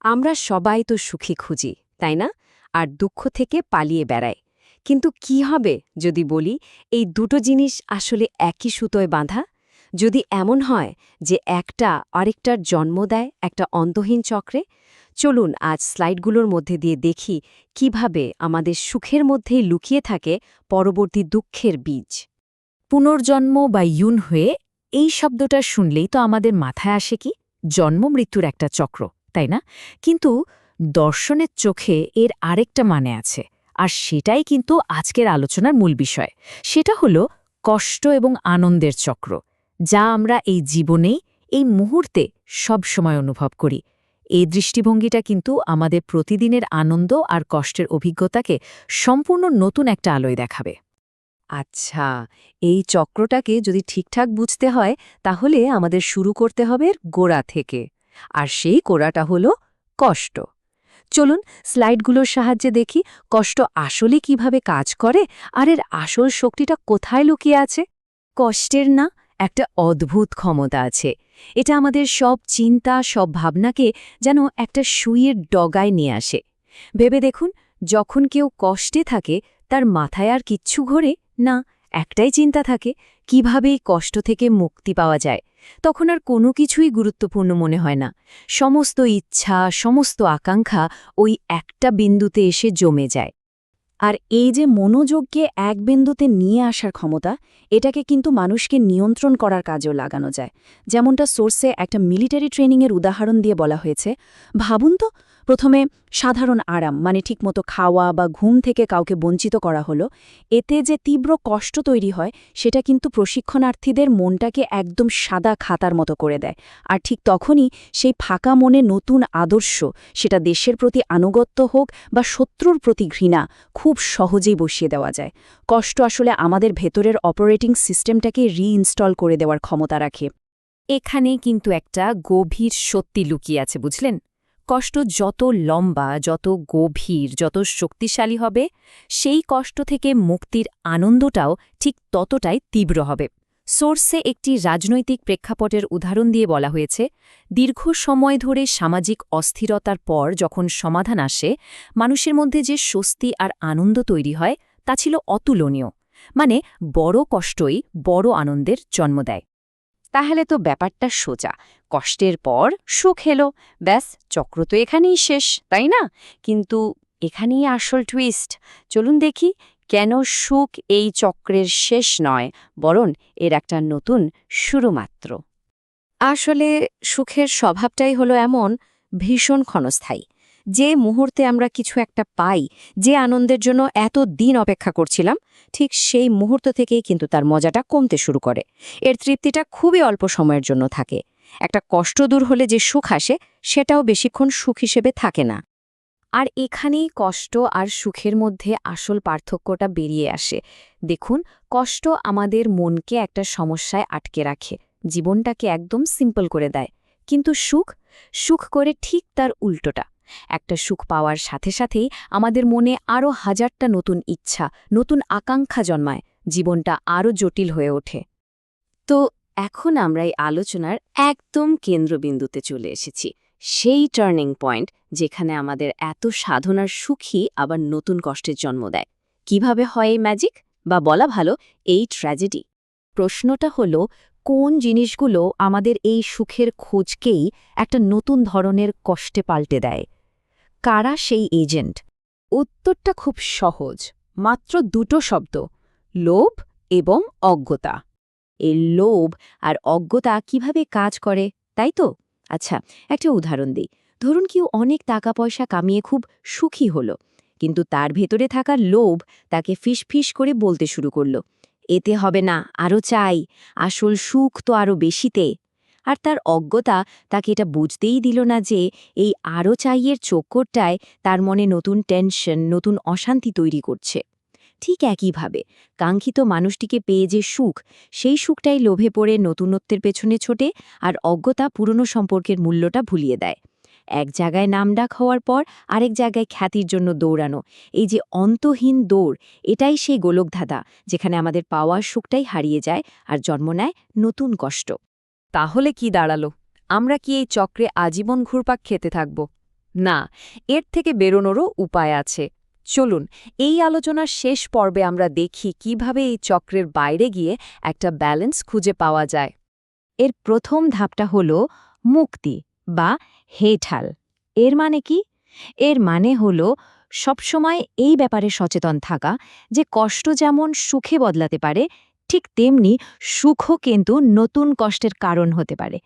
আমরা সবাই তো সুখী খুঁজি, তাই না? আর দুঃখ থেকে পালিয়ে বেড়াই। কিন্তু কি হবে যদি বলি এই দুটো জিনিস আসলে একই সুতোয় বাঁধা? যদি এমন হয় যে একটা আরেকটার জন্ম দেয় একটা অন্তহীন চক্রে? চলুন আজ স্লাইডগুলোর মধ্যে দিয়ে দেখি কিভাবে আমাদের সুখের মধ্যেই লুকিয়ে থাকে পরবর্তী দুঃখের বীজ। পুনর্জন্ম বা ইউন হয়ে এই শব্দটা শুনলেই তো আমাদের মাথায় আসে কি জন্ম মৃত্যুর একটা চক্র, তাই না? কিন্তু দর্শনের চোখে এর আরেকটা মানে আছে, আর সেটাই কিন্তু আজকের আলোচনার মূল বিষয়। সেটা হলো কষ্ট এবং আনন্দের চক্র, যা আমরা এই জীবনেই এই মুহূর্তে সব সময় অনুভব করি। এই দৃষ্টিভঙ্গিটা কিন্তু আমাদের প্রতিদিনের আনন্দ আর কষ্টের অভিজ্ঞতাকে সম্পূর্ণ নতুন একটা আলোয় দেখাবে। আচ্ছা, এই চক্রটাকে যদি ঠিকঠাক বুঝতে হয় তাহলে আমাদের শুরু করতে হবে এর গোড়া থেকে। আর সেই গোড়াটা হলো কষ্ট। চলুন স্লাইডগুলোর সাহায্যে দেখি কষ্ট আসলে কিভাবে কাজ করে আর এর আসল শক্তিটা কোথায় লুকিয়ে আছে। কষ্টের না একটা অদ্ভুত ক্ষমতা আছে। এটা আমাদের সব চিন্তা, সব ভাবনাকে যেন একটা সুইয়ের ডগায় নিয়ে আসে। ভেবে দেখুন, যখন কেউ কষ্টে থাকে তার মাথায় আর কিচ্ছু ঘোরে না, একটাই চিন্তা থাকে, কিভাবে এই কষ্ট থেকে মুক্তি পাওয়া যায়। তখন আর কোনো কিছুই গুরুত্বপূর্ণ মনে হয় না। সমস্ত ইচ্ছা, সমস্ত আকাঙ্ক্ষা ওই একটা বিন্দুতে এসে জমে যায়। আর এই যে মনোযোগকে এক বিন্দুতে নিয়ে আসার ক্ষমতা, এটাকে কিন্তু মানুষকে নিয়ন্ত্রণ করার কাজেও লাগানো যায়। যেমনটা সোর্সে একটা মিলিটারি ট্রেনিংয়ের উদাহরণ দিয়ে বলা হয়েছে। ভাবুন তো, প্রথমে সাধারণ আরাম মানে ঠিকমতো খাওয়া বা ঘুম থেকে কাউকে বঞ্চিত করা হলো। এতে যে তীব্র কষ্ট তৈরি হয় সেটা কিন্তু প্রশিক্ষণার্থীদের মনটাকে একদম সাদা খাতার মতো করে দেয়। আর ঠিক তখনই সেই ফাঁকা মনে নতুন আদর্শ, সেটা দেশের প্রতি আনুগত্য হোক বা শত্রুর প্রতি ঘৃণা, খুব সহজেই বসিয়ে দেওয়া যায়। কষ্ট আসলে আমাদের ভেতরের অপারেটিং সিস্টেমটাকে রিইনস্টল করে দেওয়ার ক্ষমতা রাখে। এখানে কিন্তু একটা গভীর সত্যি লুকিয়ে আছে, বুঝলেন? কষ্ট যত লম্বা, যত গভীর, যত শক্তিশালী হবে, সেই কষ্ট থেকে মুক্তির আনন্দটাও ঠিক ততটাই তীব্র হবে। সোর্সে একটি রাজনৈতিক প্রেক্ষাপটের উদাহরণ দিয়ে বলা হয়েছে, দীর্ঘ সময় ধরে সামাজিক অস্থিরতার পর যখন সমাধান আসে, মানুষের মধ্যে যে স্বস্তি আর আনন্দ তৈরি হয় তা ছিল অতুলনীয়। মানে বড় কষ্টই বড় আনন্দের জন্ম দেয়। তাহলে তো ব্যাপারটা সোজা, কষ্টের পর সুখ এলো, ব্যাস চক্র তো এখানেই শেষ, তাই না? কিন্তু এখানেই আসল টুইস্ট। চলুন দেখি কেন সুখ এই চক্রের শেষ নয়, বরং এর একটা নতুন শুরু মাত্র। আসলে সুখের স্বভাবটাই হলো এমন, ভীষণ ক্ষণস্থায়ী। যে মুহূর্তে আমরা কিছু একটা পাই, যে আনন্দের জন্য এত দিন অপেক্ষা করছিলাম, ঠিক সেই মুহূর্ত থেকেই কিন্তু তার মজাটা কমতে শুরু করে। এর তৃপ্তিটা খুবই অল্প সময়ের জন্য থাকে। একটা কষ্ট দূর হলে যে সুখ আসে, সেটাও বেশিক্ষণ সুখ হিসেবে থাকে না। আর এখানেই কষ্ট আর সুখের মধ্যে আসল পার্থক্যটা বেরিয়ে আসে। দেখুন, কষ্ট আমাদের মনকে একটা সমস্যায় আটকে রাখে, জীবনটাকে একদম সিম্পল করে দেয়। কিন্তু সুখ সুখ করে ঠিক তার উল্টোটা। একটা সুখ পাওয়ার সাথে সাথেই আমাদের মনে আরও হাজারটা নতুন ইচ্ছা, নতুন আকাঙ্ক্ষা জন্মায়, জীবনটা আরও জটিল হয়ে ওঠে। তো এখন আমরা এই আলোচনার একদম কেন্দ্রবিন্দুতে চলে এসেছি, সেই টার্নিং পয়েন্ট যেখানে আমাদের এত সাধনার সুখী আবার নতুন কষ্টের জন্ম দেয়। কিভাবে হয় এই ম্যাজিক, বা বলা ভালো এই ট্র্যাজেডি? প্রশ্নটা হলো, কোন জিনিসগুলো আমাদের এই সুখের খোঁজকেই একটা নতুন ধরনের কষ্টে পাল্টে দেয়? কারা সেই এজেন্ট? উত্তরটা খুব সহজ, মাত্র দুটো শব্দ: লোভ এবং অজ্ঞতা। এই লোভ আর অজ্ঞতা কিভাবে কাজ করে, তাই তো? আচ্ছা, একটা উদাহরণ দিই। ধরুন কেউ অনেক টাকা পয়সা কামিয়ে খুব সুখী হলো, কিন্তু তার ভেতরে থাকা লোভ তাকে ফিসফিস করে বলতে শুরু করলো, এতে হবে না, আরও চাই, আসল সুখ তো আরও বেশিতে। আর তার অজ্ঞতা তাকে এটা বুঝতেই দিল না যে এই আরও চাইয়ের চক্করটায় তার মনে নতুন টেনশন, নতুন অশান্তি তৈরি করছে। ঠিক একইভাবে কাঙ্ক্ষিত মানুষটিকে পেয়ে যে সুখ, সেই সুখটাই লোভে পড়ে নতুনত্বের পেছনে ছোটে, আর অজ্ঞতা পুরনো সম্পর্কের মূল্যটা ভুলিয়ে দেয়। এক জায়গায় নামডাক হওয়ার পর আরেক জায়গায় খ্যাতির জন্য দৌড়ানো, এই যে অন্তহীন দৌড়, এটাই সেই গোলকধাঁধা যেখানে আমাদের পাওয়ার সুখটাই হারিয়ে যায় আর জন্ম নেয় নতুন কষ্ট। তাহলে কি দাঁড়ালো? আমরা কি এই চক্রে আজীবন ঘুরপাক খেতে থাকব? না, এর থেকে বেরোনোরও উপায় আছে। চলুন, এই আলোচনার শেষ পর্বে আমরা দেখি কিভাবে এই চক্রের বাইরে গিয়ে একটা ব্যালেন্স খুঁজে পাওয়া যায়। এর প্রথম ধাপটা হল মুক্তি বা হেঠাল। এর মানে কি? এর মানে হল সবসময় এই ব্যাপারে সচেতন থাকা যে কষ্ট যেমন সুখে বদলাতে পারে, ঠিক তেমনি সুখও কিন্তু নতুন কষ্টের কারণ হতে পারে।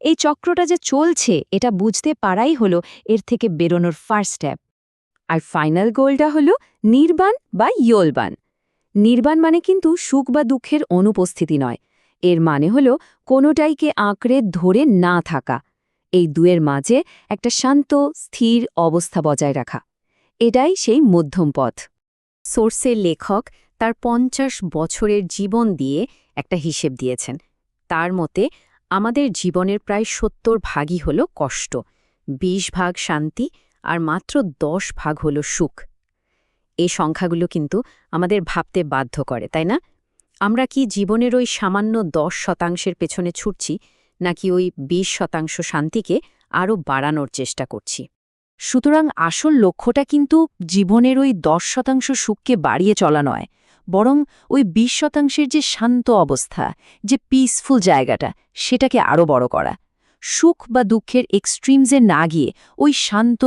এই চক্রটা যে চলছে এটা বুঝতে পারাই হলো এর থেকে বেরোনোর ফার্স্ট স্টেপ। আর ফাইনাল গোলটা হলো নির্বাণ বা ইয়োলবান। নির্বাণ মানে কিন্তু সুখ বা দুঃখের অনুপস্থিতি নয়, এর মানে হলো কোনোটাইকে আঁকড়ে ধরে না থাকা, এই দুয়ের মাঝে একটা শান্ত স্থির অবস্থা বজায় রাখা। এটাই সেই মধ্যম পথ। সোর্সের লেখক তার ৫০ বছরের জীবন দিয়ে একটা হিসেব দিয়েছেন। তার মতে আমাদের জীবনের প্রায় ৭০ ভাগই হল কষ্ট, ২০ ভাগ শান্তি আর মাত্র ১০ ভাগ হল সুখ। এই সংখ্যাগুলো কিন্তু আমাদের ভাবতে বাধ্য করে, তাই না? আমরা কি জীবনের ওই সামান্য ১০% পেছনে ছুটছি, নাকি ওই ২০% শান্তিকে আরও বাড়ানোর চেষ্টা করছি? সুতরাং আসল লক্ষ্যটা কিন্তু জীবনের ওই ১০% সুখকে বাড়িয়ে চলা নয়, বরং ওই ২০%-এর যে শান্ত অবস্থা, যে পিসফুল জায়গাটা, সেটাকে আরও বড় করা। সুখ বা দুঃখের এক্সট্রিমসে না গিয়ে ওই শান্ত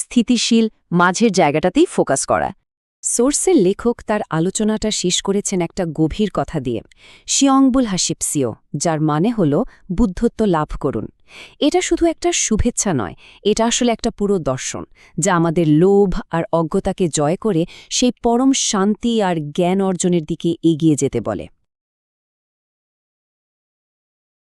স্থিতিশীল মাঝের জায়গাটাতেই ফোকাস করা। সোর্সের লেখক তার আলোচনাটা শেষ করেছেন একটা গভীর কথা দিয়ে, শিয়ংবুল হাসিপসিও, যার মানে হল বুদ্ধত্ব লাভ করুন। এটা শুধু একটা শুভেচ্ছা নয়, এটা আসলে একটা পুরো দর্শন, যা আমাদের লোভ আর অজ্ঞতাকে জয় করে সেই পরম শান্তি আর জ্ঞান অর্জনের দিকে এগিয়ে যেতে বলে।